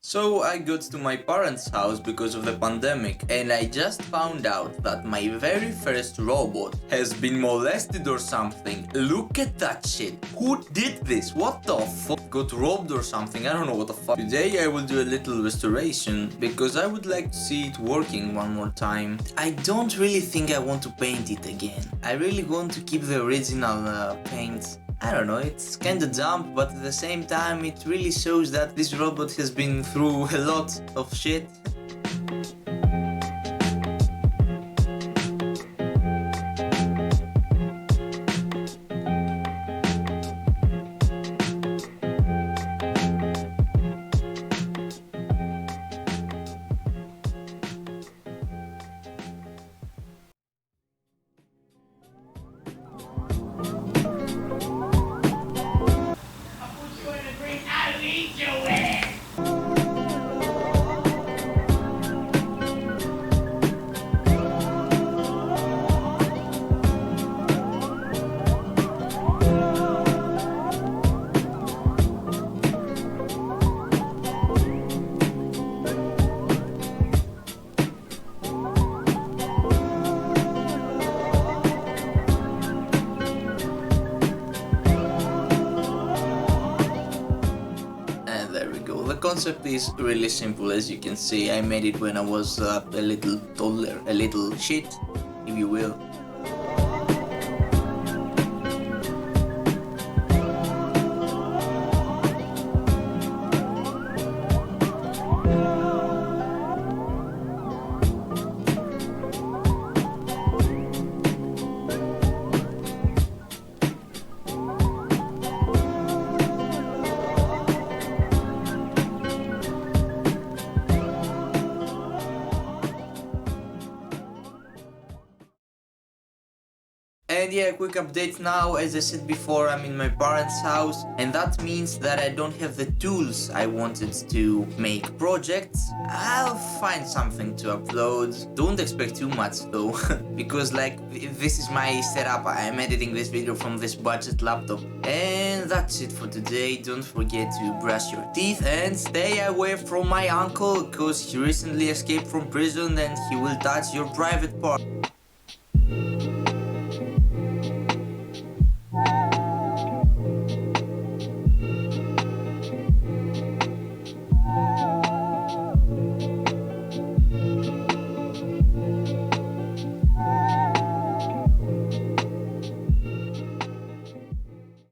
So I got to my parents' house because of the pandemic, and I just found out that my very first robot has been molested or something. Look at that shit. Who did this? What the fuck? Got robbed or something? I don't know what the fuck. Today I will do a little restoration because I would like to see it working one more time. I don't really think I want to paint it again. I really want to keep the original paint. I don't know, it's kinda dumb, but at the same time it really shows that this robot has been through a lot of shit. And there we go. The concept is really simple, as you can see. I made it when I was a little toddler, a little shit, if you will. And yeah, quick update now. As I said before, I'm in my parents' house, and that means that I don't have the tools I wanted to make projects. I'll find something to upload. Don't expect too much though, because this is my setup. I'm editing this video from this budget laptop. And that's it for today. Don't forget to brush your teeth and stay away from my uncle, because he recently escaped from prison and he will touch your private part.